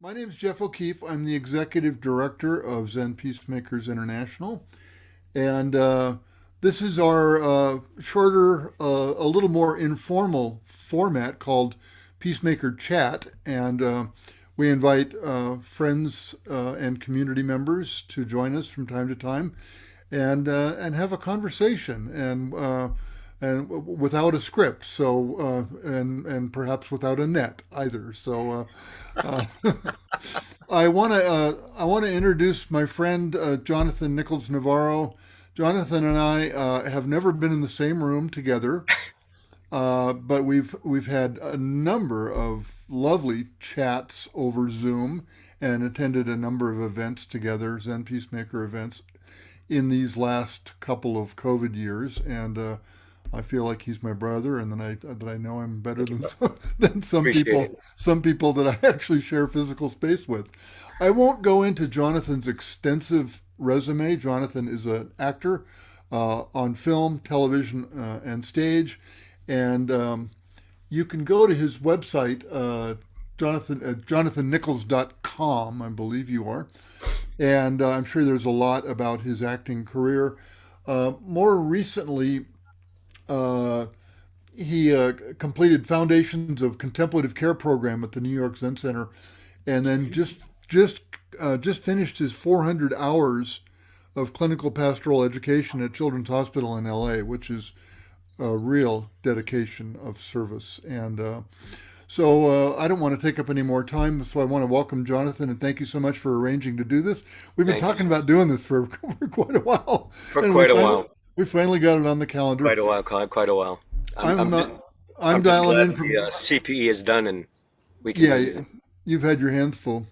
My name is Jeff O'Keefe. I'm the executive director of Zen Peacemakers International. And this is our shorter, a little more informal format called Peacemaker Chat. And we invite friends and community members to join us from time to time and have a conversation and without a script, and perhaps without a net either. I want to introduce my friend Jonathan Nichols-Navarro. Jonathan and I have never been in the same room together, but we've had a number of lovely chats over Zoom and attended a number of events together, Zen Peacemaker events, in these last couple of COVID years, and I feel like he's my brother, and then I know him better Thank you, than bro. than Appreciate it. some people that I actually share physical space with. I won't go into Jonathan's extensive resume. Jonathan is an actor on film, television, and stage, and you can go to his website, jonathannichols.com, I believe you are, and I'm sure there's a lot about his acting career. More recently, uh, he completed Foundations of Contemplative Care program at the New York Zen Center, and then just just finished his 400 hours of clinical pastoral education at Children's Hospital in LA, which is a real dedication of service. And I don't want to take up any more time, so I want to welcome Jonathan and thank you so much for arranging to do this. We've been Thank you talking about doing this for quite a while, for and quite a while. we finally got it on the calendar. Quite a while, quite a while. I'm I'm I'm just, I'm I'm just dialing glad in the from CPE is done and we can yeah. do this. You've had your hands full.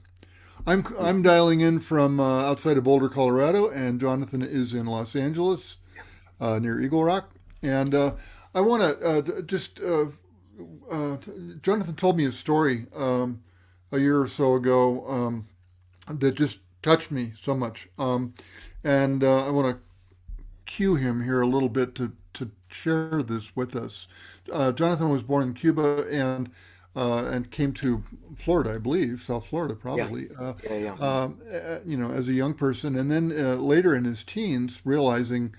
I'm dialing in from outside of Boulder, Colorado, and Jonathan is in Los Angeles, near Eagle Rock. And I want to just Jonathan told me a story a year or so ago that just touched me so much, and I want to cue him here a little bit to share this with us. Jonathan was born in Cuba and came to Florida, I believe, South Florida, Yeah, probably, yeah, yeah. as a young person, and then later in his teens, realizing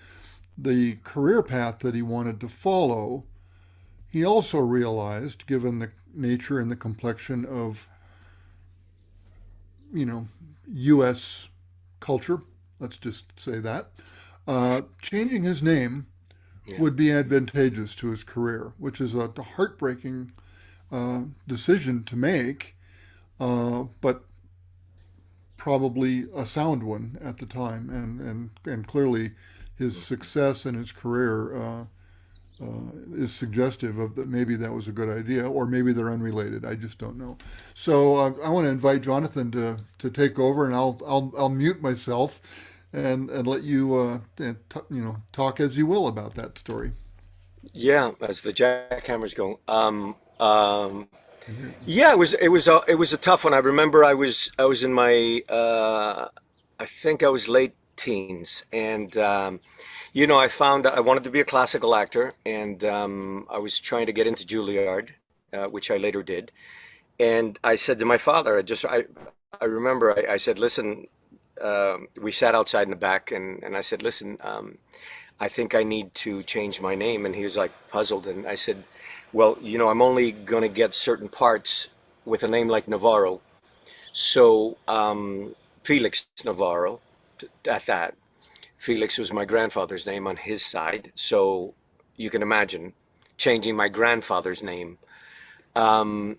the career path that he wanted to follow, he also realized, given the nature and the complexion of, U.S. culture, let's just say that, changing his name Yeah. would be advantageous to his career, which is a heartbreaking decision to make, but probably a sound one at the time, and clearly his success in his career is suggestive of that maybe that was a good idea, or maybe they're unrelated. I just don't know. So I want to invite Jonathan to take over, and I'll mute myself and let you talk as you will about that story. Yeah, as the jackhammers go. Yeah, it was a tough one. I remember I was in my I think I was late teens, and I found I wanted to be a classical actor, and I was trying to get into Juilliard, which I later did. And I said to my father, I remember I said, listen, we sat outside in the back, and I said, listen, I think I need to change my name. And he was like puzzled, and I said, well, I'm only gonna get certain parts with a name like Navarro. So Felix Navarro, at that. Felix was my grandfather's name on his side. So you can imagine changing my grandfather's name. And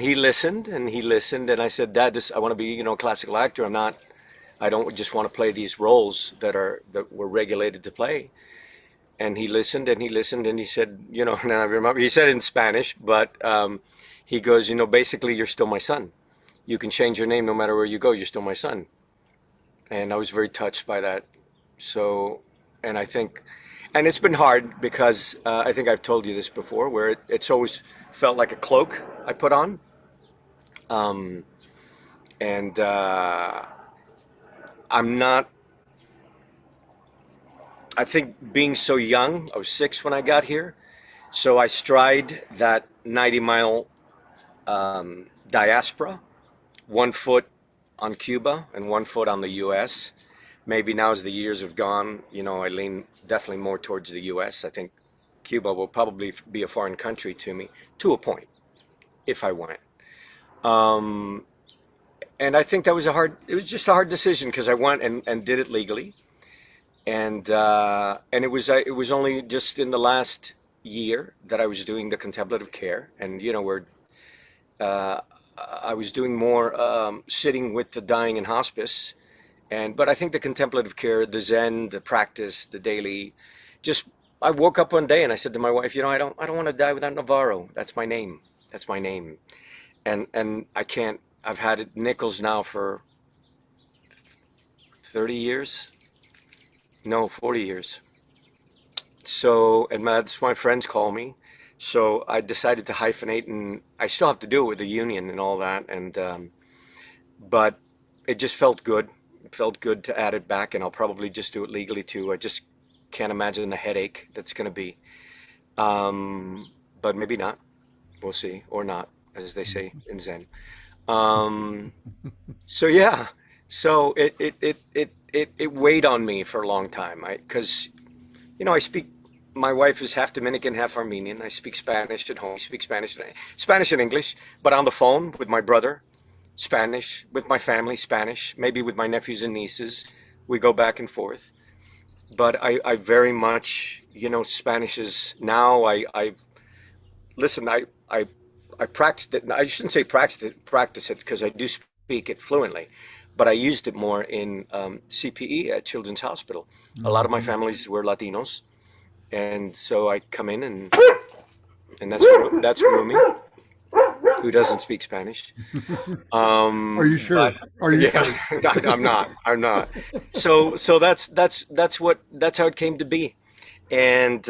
he listened and he listened. And I said, Dad, I want to be, a classical actor. I don't just want to play these roles that we're regulated to play. And he listened and he listened and he said, and I remember he said it in Spanish, but he goes, basically, you're still my son. You can change your name no matter where you go. You're still my son. And I was very touched by that. So, and I think, and it's been hard because I think I've told you this before, where it's always felt like a cloak I put on. Um, and I'm not, I think being so young, I was 6 when I got here. So I stride that 90-mile diaspora, 1 foot on Cuba and 1 foot on the U.S. Maybe now as the years have gone, I lean definitely more towards the U.S. I think Cuba will probably be a foreign country to me to a point if I went. Um, and I think it was just a hard decision because I went and did it legally. And it was only just in the last year that I was doing the contemplative care. And, where uh, I was doing more sitting with the dying in hospice. But I think the contemplative care, the Zen, the practice, the daily, just I woke up one day and I said to my wife, I don't want to die without Navarro. That's my name. That's my name. And I can't. I've had it Nichols now for 30 years. No, 40 years. So, and that's my friends call me. So I decided to hyphenate, and I still have to do it with the union and all that. But it just felt good. It felt good to add it back, and I'll probably just do it legally too. I just can't imagine the headache that's going to be. But maybe not. We'll see, or not, as they say in Zen. Um, so yeah, so it weighed on me for a long time. Because I speak. My wife is half Dominican, half Armenian. I speak Spanish at home. I speak Spanish and English, but on the phone with my brother, Spanish with my family, Spanish, maybe with my nephews and nieces. We go back and forth. But I very much, Spanish is now. I listen. I practiced it. I shouldn't say practice it because I do speak it fluently, but I used it more in CPE at Children's Hospital. A lot of my Hmm. families were Latinos, and so I come in and that's Rumi, who doesn't speak Spanish. Are you But sure? Are you yeah, sure? I'm not. I'm not. So that's how it came to be. And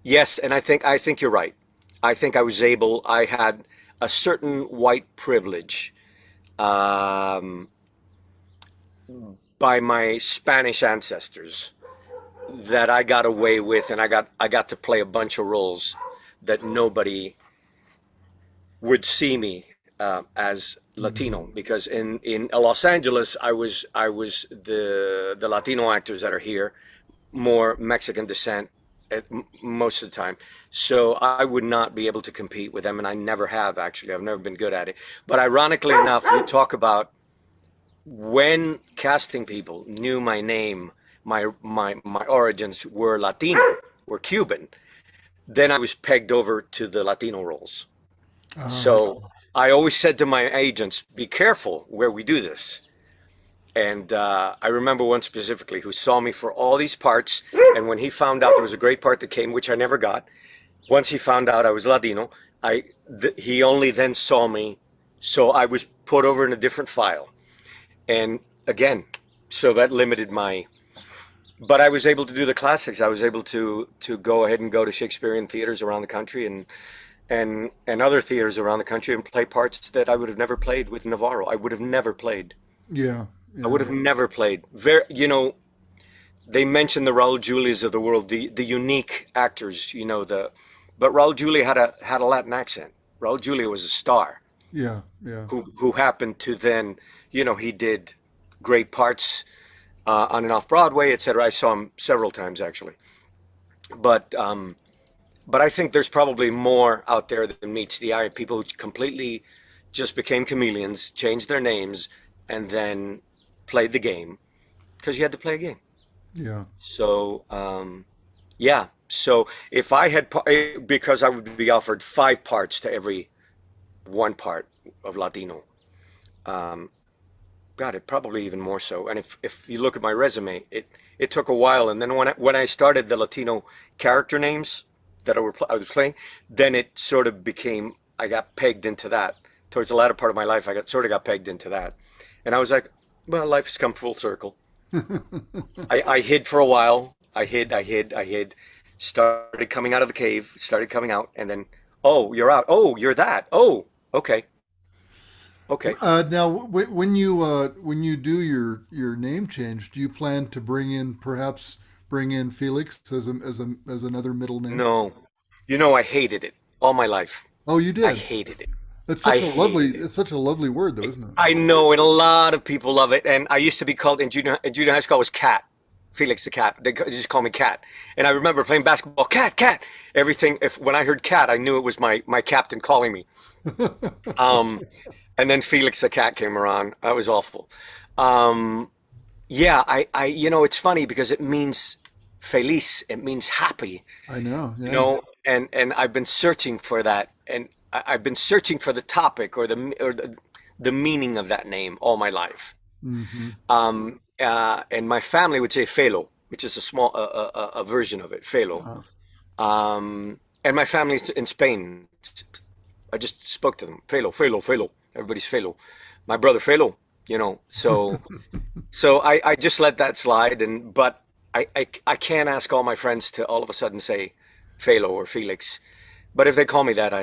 yes, and I think you're right. I think I had a certain white privilege um, by my Spanish ancestors that I got away with, and I got to play a bunch of roles that nobody would see me as Hmm. Latino, because in Los Angeles I was the Latino actors that are here more Mexican descent most of the time. So I would not be able to compete with them, and I never have actually. I've never been good at it. But ironically enough, you talk about when casting people knew my name, my origins were Latino, were Cuban. Then I was pegged over to the Latino roles. Uh, So I always said to my agents, "Be careful where we do this." And I remember one specifically who saw me for all these parts. And when he found out there was a great part that came, which I never got, once he found out I was Latino, he only then saw me. So I was put over in a different file. And again, so that limited my. But I was able to do the classics. I was able to go ahead and go to Shakespearean theaters around the country and other theaters around the country and play parts that I would have never played with Navarro. I would have never played. yeah, I would yeah, have never played. They mention the Raul Julias of the world, the unique actors. But Raul Julia had a Latin accent. Raul Julia was a star yeah, yeah. who happened to then, he did great parts on and off Broadway, etc. I saw him several times actually, but um, but I think there's probably more out there than meets the eye. People who completely just became chameleons, changed their names, and then played the game because you had to play a game. Yeah. So yeah. So if I had because I would be offered 5 parts to every one part of Latino. Um, God, it probably even more so. And if you look at my resume, it took a while. And then when I started the Latino character names that I was playing, then it sort of became I got pegged into that. Towards the latter part of my life, I got pegged into that, and I was like, well, life has come full circle. I hid for a while. I hid. Started coming out of the cave. Started coming out, and then, oh, you're out. Oh, you're that. Oh, okay, okay. Now, when you do your name change, do you plan to bring in Felix as another middle name? No, I hated it all my life. Oh, you I did. hated it. I hated it. it's such a lovely word though, isn't it? I know, and a lot of people love it. And I used to be called in junior high school. I was Cat, Felix the Cat. They just call me Cat. And I remember playing basketball, Cat, Cat. Everything. If when I heard Cat, I knew it was my captain calling me. Um, and then Felix the Cat came around. That was awful. Um, yeah, it's funny because it means feliz. It means happy. I know, You yeah. know, and I've been searching for that, and I've been searching for the topic or the meaning of that name all my life. Hmm. And my family would say Felo, which is a small a version of it, Felo. Uh, And my family's in Spain. I just spoke to them, Felo, Felo, Felo. Everybody's Felo. My brother Felo, So I just let that slide, and but I can't ask all my friends to all of a sudden say Felo or Felix. But if they call me that,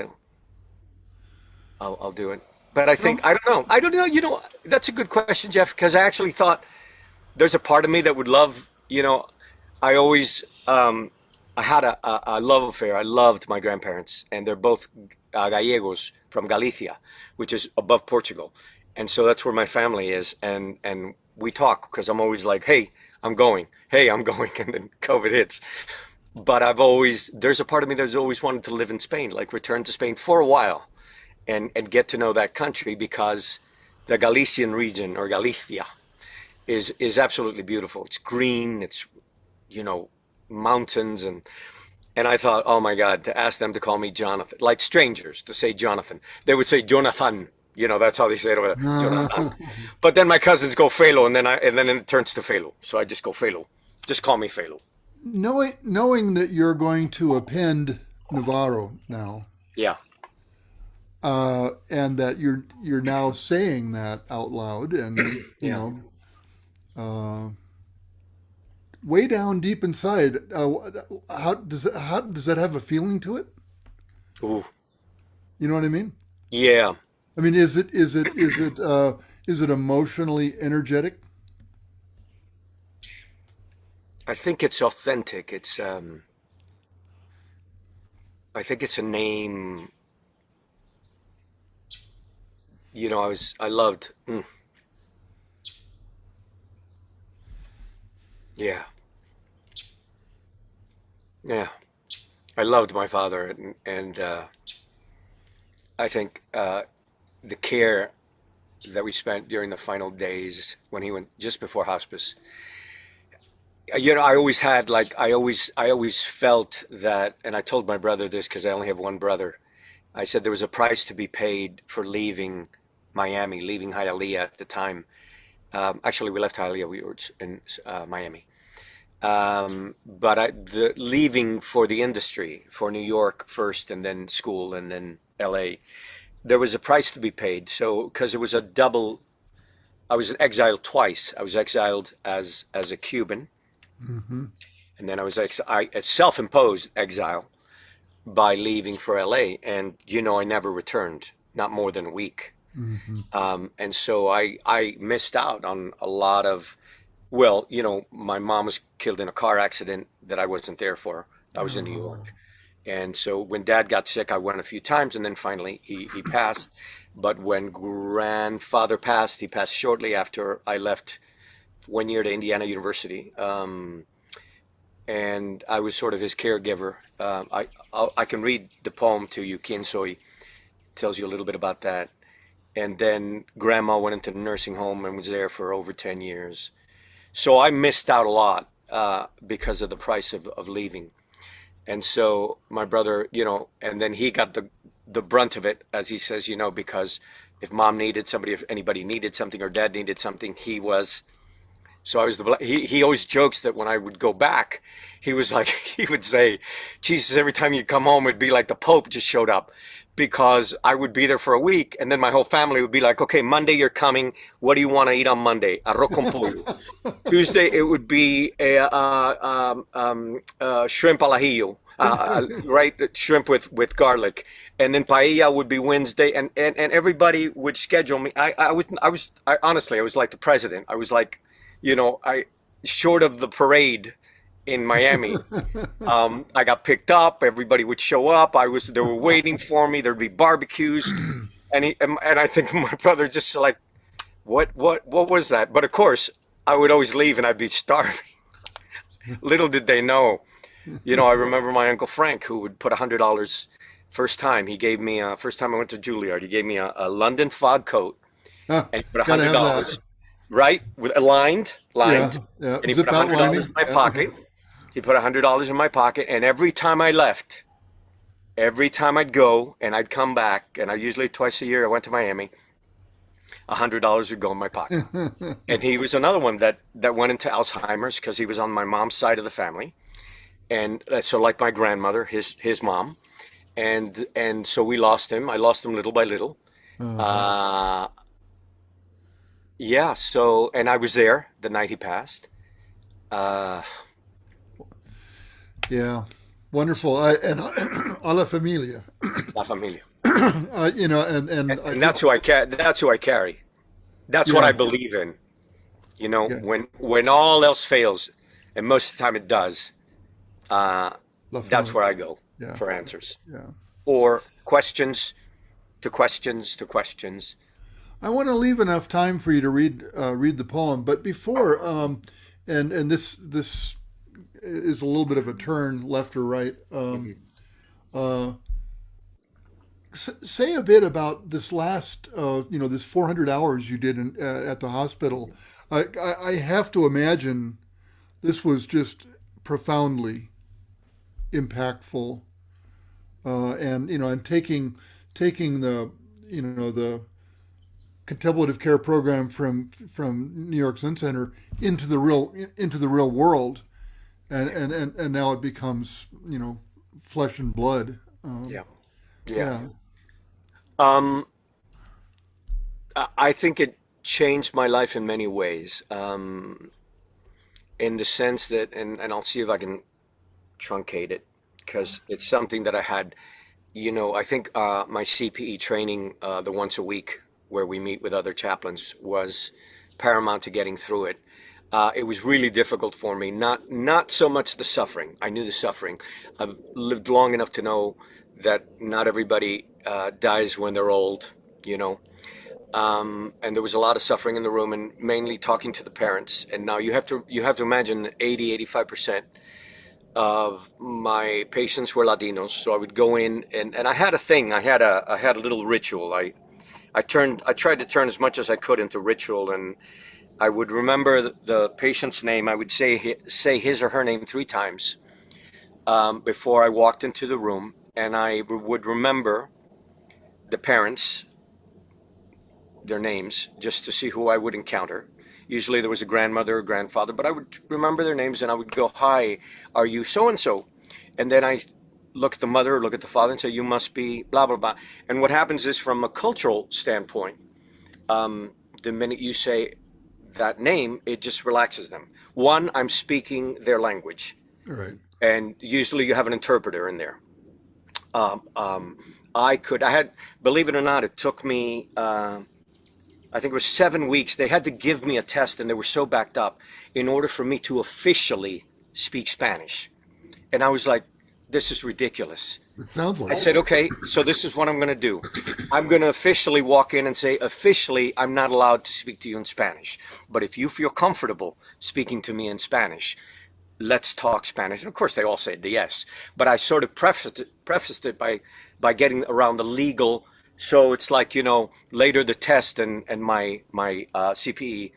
I'll do it. But I so think I don't know. That's a good question, Jeff, because I actually thought there's a part of me that would love. I always I had a love affair. I loved my grandparents, and they're both Gallegos from Galicia, which is above Portugal, and so that's where my family is. And we talk because I'm always like, hey, I'm going. Hey, I'm going, and then COVID hits. But there's a part of me that's always wanted to live in Spain, like return to Spain for a while and get to know that country because the Galician region or Galicia is absolutely beautiful. It's green, it's you know mountains and I thought, oh my God, to ask them to call me Jonathan, like strangers to say Jonathan, they would say Jonathan. That's how they say it over there, Jonathan. But then my cousins go Felo, and then it turns to Felo, so I just go Felo. Just call me Felo. knowing that you're going to append Navarro now, Yeah, and that you're now saying that out loud, and yeah. uh, way down deep inside, how does that have a feeling to it? Ooh, You know what I mean? yeah. I mean, is it emotionally energetic? I think it's authentic. I think it's a name. I loved. Yeah, yeah. I loved my father, and I think the care that we spent during the final days when he went just before hospice. I always had like I always felt that, and I told my brother this because I only have one brother. I said there was a price to be paid for leaving Miami, leaving Hialeah at the time. Actually, we left Hialeah. We were in Miami. But the leaving for the industry, for New York first, and then school, and then L.A. There was a price to be paid. So because it was a double, I was exiled twice. I was exiled as a Cuban, Hmm. and then I self-imposed exile by leaving for L.A. And I never returned, not more than a week. Hmm. And so I missed out on a lot of. Well, my mom was killed in a car accident that I wasn't there for. I was in New Oh, York. And so when dad got sick, I went a few times and then finally he passed. But when grandfather passed, he passed shortly after I left 1 year to Indiana University. And I was sort of his caregiver. I can read the poem to you, Quien Soy, tells you a little bit about that. And then grandma went into the nursing home and was there for over 10 years. So I missed out a lot because of the price of leaving. And so my brother, and then he got the brunt of it, as he says, because if mom needed somebody, if anybody needed something, or dad needed something, he was. So I was he always jokes that when I would go back, he was like he would say, Jesus, every time you come home, it'd be like the Pope just showed up, because I would be there for a week, and then my whole family would be like, okay, Monday you're coming. What do you want to eat on Monday? Arroz con pollo. Tuesday it would be a shrimp al ajillo, right? Shrimp with garlic, and then paella would be Wednesday, and everybody would schedule me. I honestly I was like the president. I was like, I short of the parade in Miami. I got picked up. Everybody would show up. They were waiting for me. There'd be barbecues. and I think my brother just like, what was that? But of course, I would always leave and I'd be starving. Little did they know. I remember my Uncle Frank who would put $100. First time he gave me, first time I went to Juilliard, he gave me a London fog coat, Ah, and he put a gotta hundred have that. dollars, right, with a lined, Yeah, yeah. and he put a Zip out hundred dollars in lining. my Yeah. pocket. He put $100 in my pocket, and every time I left, every time I'd go and I'd come back, and I usually twice a year I went to Miami, $100 would go in my pocket. And he was another one that went into Alzheimer's because he was on my mom's side of the family, and so like my grandmother, his mom, and so we lost him. I lost him little by little. Uh-huh. Uh, yeah. So and I was there the night he passed. Uh, Yeah, wonderful. And a la familia. La Familia, And and that's who I carry. That's who I carry. That's what I yeah, believe in. yeah, When all else fails, and most of the time it does, uh, la that's familia. where I go Yeah, for answers yeah. or questions to questions to questions. I want to leave enough time for you to read the poem, but before and this is a little bit of a turn left or right. Mhm. Uh, Say a bit about this last, this 400 hours you did at the hospital. I have to imagine this was just profoundly impactful, and taking the contemplative care program from New York Zen Center into the real world, and now it becomes flesh and blood. Yeah, yeah. Yeah, Um, I think it changed my life in many ways. In the sense that, and I'll see if I can truncate it because it's something that I had. I think my CPE training, the once a week where we meet with other chaplains, was paramount to getting through it. It was really difficult for me. Not so much the suffering. I knew the suffering. I've lived long enough to know that not everybody dies when they're old. You know, and there was a lot of suffering in the room, and mainly talking to the parents. And now you have to imagine 80-85% of my patients were Latinos. So I would go in, and I had a thing. I had a little ritual. I tried to turn as much as I could into ritual, and I would remember the patient's name. I would say his or her name 3 times before I walked into the room, and I would remember the parents, their names, just to see who I would encounter. Usually there was a grandmother or grandfather, but I would remember their names and I would go, "Hi, are you so and so?" And then I look at the mother, look at the father, and say, "You must be blah blah blah." And what happens is, from a cultural standpoint, the minute you say that name, it just relaxes them. One, I'm speaking their language, all right. and usually you have an interpreter in there. Um, um, I had, believe it or not, it took me, I think it was 7 weeks. They had to give me a test, and they were so backed up in order for me to officially speak Spanish. And I was like, this is ridiculous. It sounds I like it. said, okay, so this is what I'm going to do. I'm going to officially walk in and say, officially, I'm not allowed to speak to you in Spanish. But if you feel comfortable speaking to me in Spanish, let's talk Spanish. And of course, they all said yes. But I sort of prefaced it by getting around the legal. So it's like, later the test, and my CPE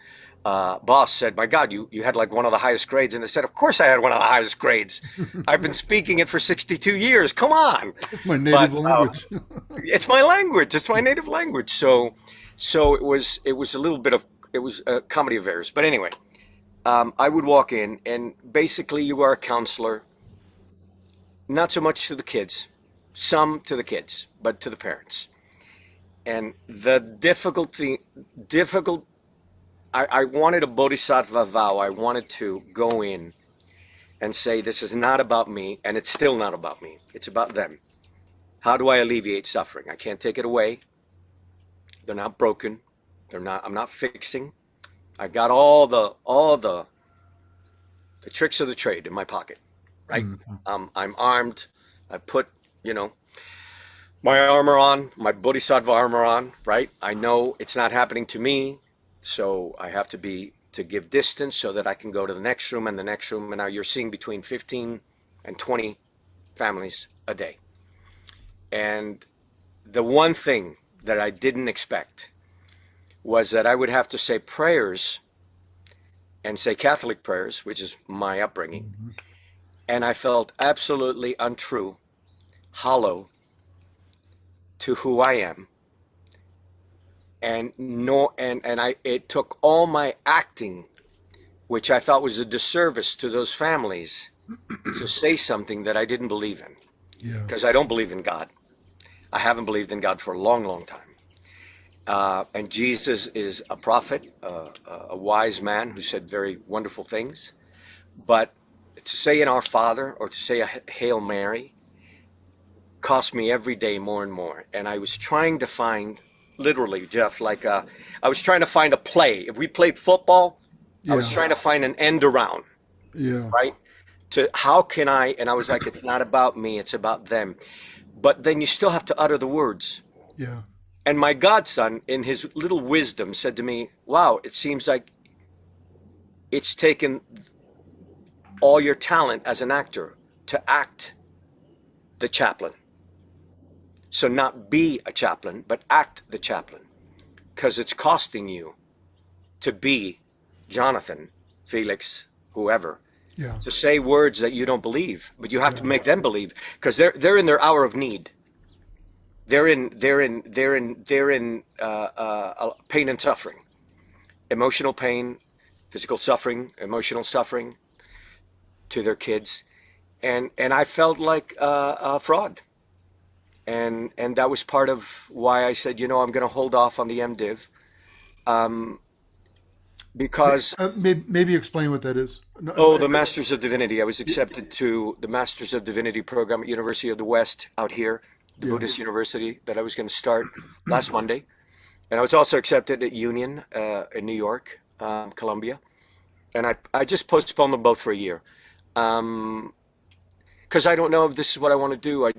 boss said, "My God, you had like one of the highest grades." And I said, "Of course I had one of the highest grades. I've been speaking it for 62 years. Come on." It's my native But language. it's my language. It's my native language. So it was a little bit of, it was a comedy of errors. But anyway, I would walk in, and basically you are a counselor, not so much to the kids, some to the kids, but to the parents. And the difficult, I wanted a bodhisattva vow. I wanted to go in and say, this is not about me, and it's still not about me. It's about them. How do I alleviate suffering? I can't take it away. They're not broken. I'm not fixing. I got all the tricks of the trade in my pocket, right? Mm. I'm armed. I put, you know, my armor on, my bodhisattva armor on, right? I know it's not happening to me, so I have to give distance so that I can go to the next room and the next room. And now you're seeing between 15 and 20 families a day. And the one thing that I didn't expect was that I would have to say prayers and say Catholic prayers, which is my upbringing. Mhm. And I felt absolutely untrue, hollow to who I am. And no, and I, it took all my acting, which I thought was a disservice to those families, to say something that I didn't believe in. Yeah. Because I don't believe in God. I haven't believed in God for a long, long time. And Jesus is a prophet, a wise man who said very wonderful things. But to say an Our Father or to say a Hail Mary cost me every day more and more. And I was trying to find, literally, Jeff, I was trying to find a play. If we played football, I was Yeah. trying to find an end around, Yeah. right? To how can I, and I was like, it's not about me, it's about them. But then you still have to utter the words. Yeah. And my godson, in his little wisdom, said to me, wow, it seems like it's taken all your talent as an actor to act the chaplain. So not be a chaplain, but act the chaplain. Because it's costing you to be Jonathan, Felix, whoever, Yeah. to say words that you don't believe, but you have to Yeah. make them believe because they're in their hour of need. They're in pain and suffering, emotional pain, physical suffering, emotional suffering to their kids, and I felt like a fraud, and that was part of why I said, I'm going to hold off on the MDiv, um, because Maybe explain what that is. No, oh, the Masters of Divinity. I was y- accepted to the Masters of Divinity program at University of the West out here, the yeah. Buddhist university that I was going to start last Monday. And I was also accepted at Union in New York, Columbia. And I just postponed them both for a year. Um, because I don't know if this is what I want to do. I,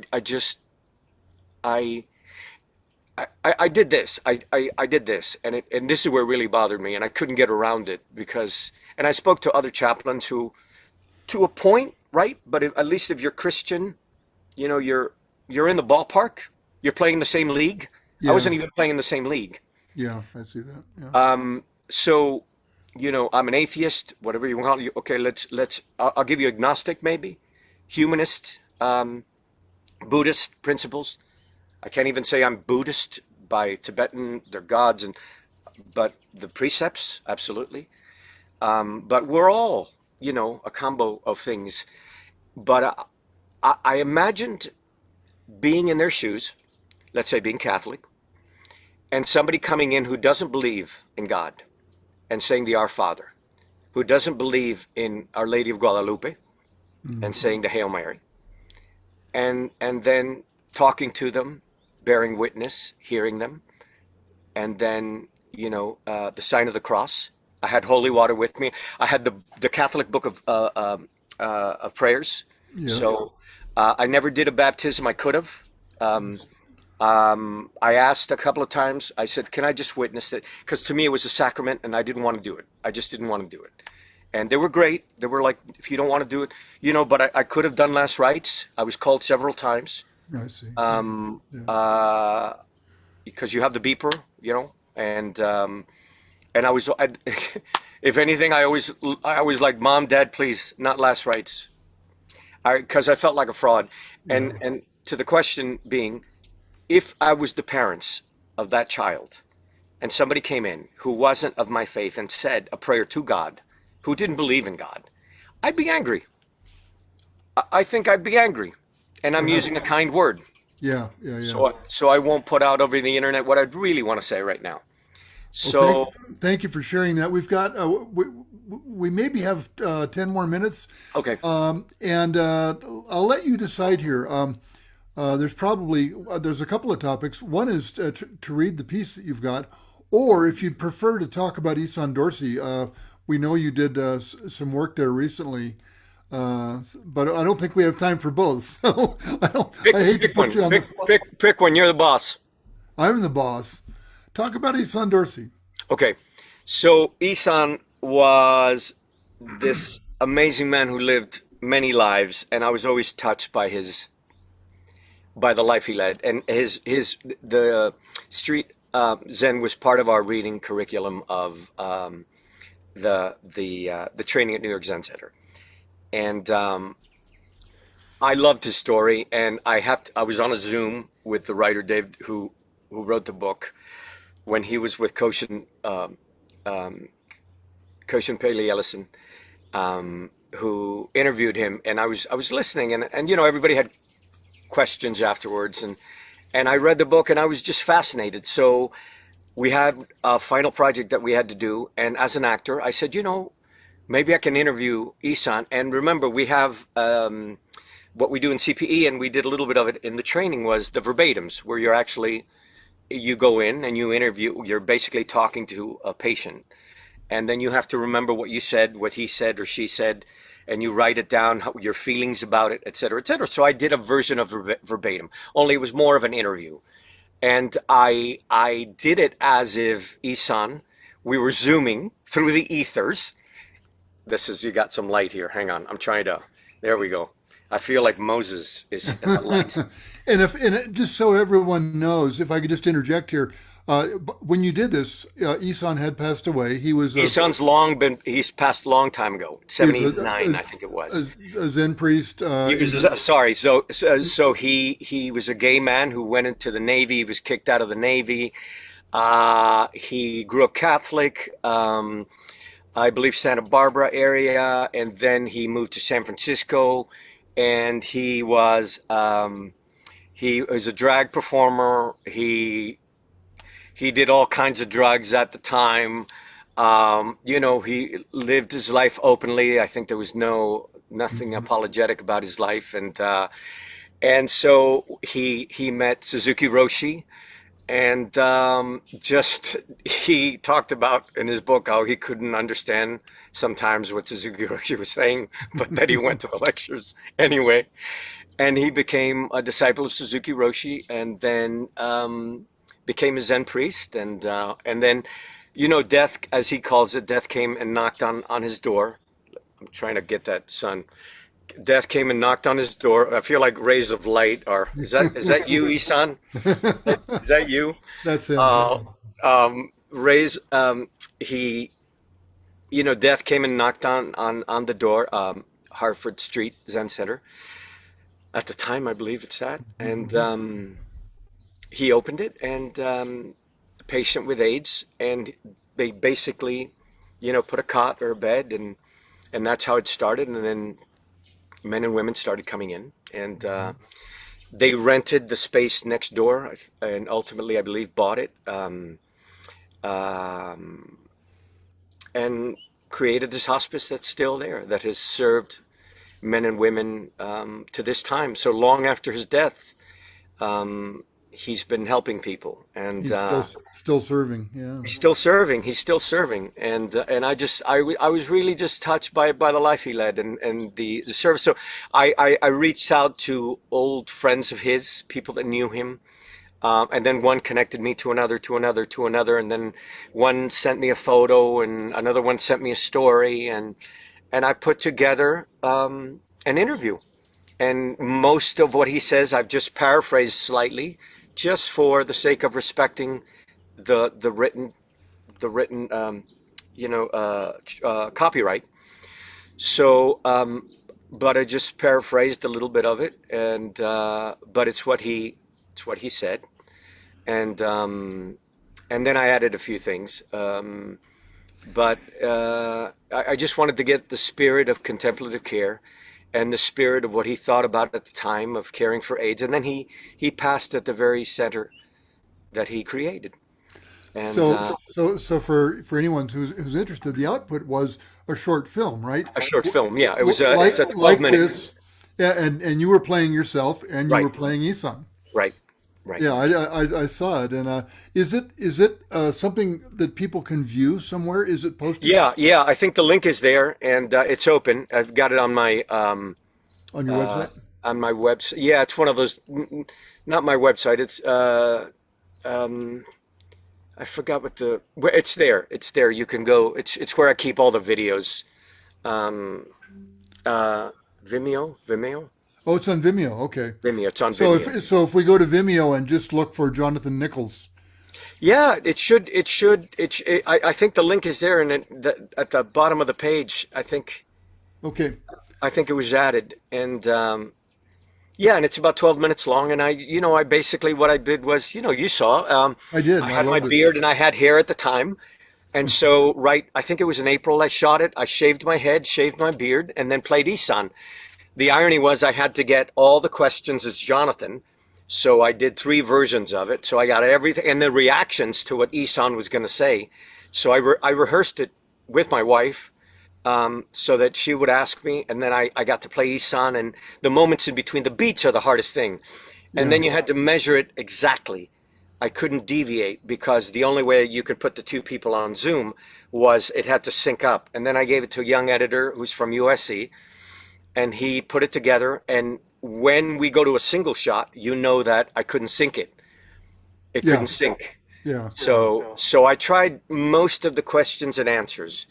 I did this. I did this. And this is where it really bothered me. And I couldn't get around it because, and I spoke to other chaplains who, to a point, right? But at least if you're Christian, you're in the ballpark. You're playing the same league. I Yeah. wasn't even playing in the same league. Yeah. I see that. Yeah. So, I'm an atheist, whatever you want. Okay, I'll give you agnostic, maybe, humanist, Buddhist principles. I can't even say I'm Buddhist by Tibetan, their gods, but the precepts, absolutely. But we're all, a combo of things. But I imagined being in their shoes, let's say being Catholic, and somebody coming in who doesn't believe in God and saying the Our Father, who doesn't believe in Our Lady of Guadalupe and Hmm. saying the Hail Mary, and then talking to them, bearing witness, hearing them, and then the sign of the cross. I had holy water with me. I had the Catholic book of prayers. Yes. So I never did a baptism. I could have. Um, Yes. I asked a couple of times. I said, "Can I just witness it?" Because to me, it was a sacrament, and I didn't want to do it. I just didn't want to do it. And they were great. They were like, "If you don't want to do it, But I could have done last rites. I was called several times I see. Yeah. um, Yeah. uh, because you have the beeper, and if anything, I always like, Mom, Dad, please, not last rites, because I felt like a fraud. And Yeah. and to the question being, if I was the parents of that child and somebody came in who wasn't of my faith and said a prayer to God, who didn't believe in God, I'd be angry. I think I'd be angry. And I'm Yeah. using a kind word. Yeah. Yeah. Yeah. So I won't put out over the internet what I really want to say right now. Well, So, thank you for sharing that. We've got we maybe have 10 more minutes, okay. and I'll let you decide here. There's probably there's a couple of topics. One is to read the piece that you've got, or if you'd prefer to talk about Isan Dorsey, we know you did some work there recently. But I don't think we have time for both. So I hate to Pick put one. you on the spot. Pick one. You're the boss. I'm the boss. Talk about Isan Dorsey. Okay. So Isan was this amazing man who lived many lives, and I was always touched by the life he led. And his the street Zen was part of our reading curriculum of the training at New York Zen Center. And I loved his story, and I was on a Zoom with the writer Dave, who wrote the book when he was with um, Koshin Paley Ellison, who interviewed him, and I was listening, and everybody had questions afterwards, and I read the book, and I was just fascinated. So we had a final project that we had to do, and as an actor, I said, maybe I can interview Isan. And remember, we have what we do in CPE, and we did a little bit of it in the training, was the verbatims, where you go in and you interview, you're basically talking to a patient. And then you have to remember what you said, what he said or she said, and you write it down, your feelings about it, et cetera, et cetera. So I did a version of verbatim, only it was more of an interview. And I did it as if Isan, we were zooming through the ethers. You got some light here. Hang on. There we go. I feel like Moses is in the light. Just so everyone knows, if I could just interject here, when you did this, Isan had passed away. He's passed a long time ago, He was 79, I think it was. a Zen priest. He was, sorry. So he was a gay man who went into the Navy. He was kicked out of the Navy. He grew up Catholic. I believe Santa Barbara area, and then he moved to San Francisco, and he was a drag performer. He did all kinds of drugs at the time. He lived his life openly. I think there was nothing apologetic about his life, and so he met Suzuki Roshi, and just he talked about in his book how he couldn't understand sometimes what Suzuki Roshi was saying, but that he went to the lectures anyway. And he became a disciple of Suzuki Roshi, and then became a Zen priest, and then, death, as he calls it, death came and knocked on his door. I'm trying to get that sun. Death came and knocked on his door. I feel like rays of light are. Is that you, Isan? Is that you? That's him. Rays. He, death came and knocked on the door. Hartford Street Zen Center. At the time, I believe it's that, and he opened it, and a patient with AIDS, and they basically, put a cot or a bed, and that's how it started, and then men and women started coming in, and they rented the space next door, and ultimately, I believe, bought it, and created this hospice that's still there, that has served men and women to this time. So long after his death, he's been helping people, and He's still serving. Yeah. he's still serving. He's still serving, and I was really just touched by the life he led, and the service. So I reached out to old friends of his, people that knew him, and then one connected me to another, to another, to another, and then one sent me a photo, and another one sent me a story, and I put together an interview. And most of what he says, I've just paraphrased slightly, just for the sake of respecting the written copyright. So, but I just paraphrased a little bit of it, and but it's what he said, and then I added a few things. But I just wanted to get the spirit of contemplative care and the spirit of what he thought about at the time of caring for AIDS. And then he passed at the very center that he created. And So for anyone who's interested, the output was a short film, right? a short film, yeah, it's a Like 12 minute. this, yeah. And you were playing yourself, and you Right, were playing Isan. right, right. Yeah, I saw it, and is it something that people can view somewhere? Is it posted Yeah, yeah. I think the link is there, and it's open. I've got it on your uh, website? on my website. Yeah, it's one of those. Not my website. It's um, I forgot what it's there. It's there. You can go. It's where I keep all the videos. Um, uh, Vimeo, Oh, it's on Vimeo. Okay. Vimeo. It's on So Vimeo. if we go to Vimeo and just look for Jonathan Nichols, Yeah, it should. It should. I think the link is there, and at the bottom of the page, okay, I think it was added, and yeah, and it's about 12 minutes long. And I basically what I did was, you saw, I did, I and I had my loved it. beard and I had hair at the time, and so right, I think it was in April I shot it. I shaved my head, shaved my beard, and then played Isan. The irony was I had to get all the questions as Jonathan. So I did three versions of it. So I got everything and the reactions to what Isan was going to say. So I rehearsed it with my wife so that she would ask me. And then I got to play Isan. And the moments in between the beats are the hardest thing. And Yeah, then you had to measure it exactly. I couldn't deviate because the only way you could put the two people on Zoom was it had to sync up. And then I gave it to a young editor who's from USC and he put it together. And when we go to a single shot, that I couldn't sync it. It yeah, couldn't sync. yeah, So I tried most of the questions and answers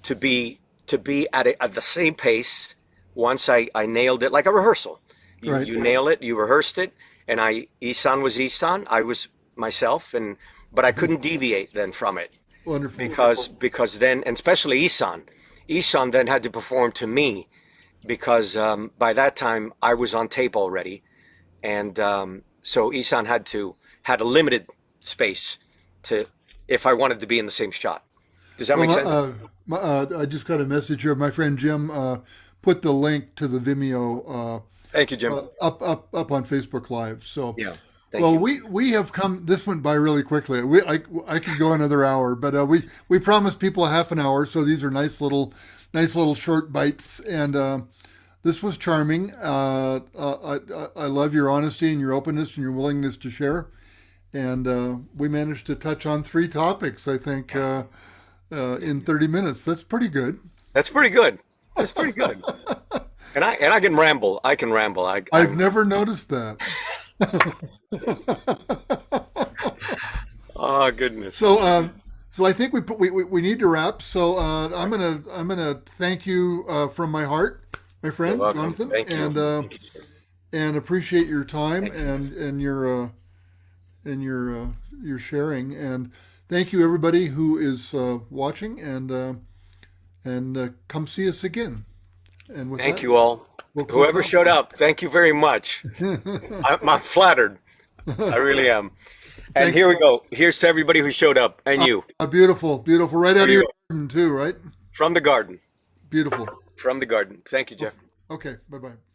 to be at the same pace. Once I nailed it like a rehearsal. You right. you nail it, you rehearsed it, and Isan was Isan, I was myself, and but I couldn't deviate then from it Wonderful. because then, and especially Isan then had to perform to me because by that time I was on tape already, and so Isan had a limited space to if I wanted to be in the same shot. Does that Well, make sense? I just got a message here. My friend Jim put the link to the Vimeo Thank you, Jim. up on Facebook Live. So, Yeah, thank well, you. we have come. This went by really quickly. I could go another hour, but we promised people a half an hour. So these are nice little short bites, and this was charming. I love your honesty and your openness and your willingness to share. And we managed to touch on three topics, I think, in 30 minutes. That's pretty good. That's pretty good. That's pretty good. And I can ramble. I can ramble. I've I'm never noticed that. oh goodness. So I think we need to wrap. So I'm gonna thank you from my heart, my You're friend welcome. Jonathan, Thank you. and appreciate your time Thank you. and your sharing. And thank you everybody who is watching, and come see us again. And with Thank that, you all. we'll close Whoever out. showed up, thank you very much. I'm flattered. I really am. And Thanks. here we go. Here's to everybody who showed up and you. Beautiful, beautiful, right out There of you your go. garden too, right? From the garden. Beautiful. From the garden. Thank you, Jeff. Okay, bye bye.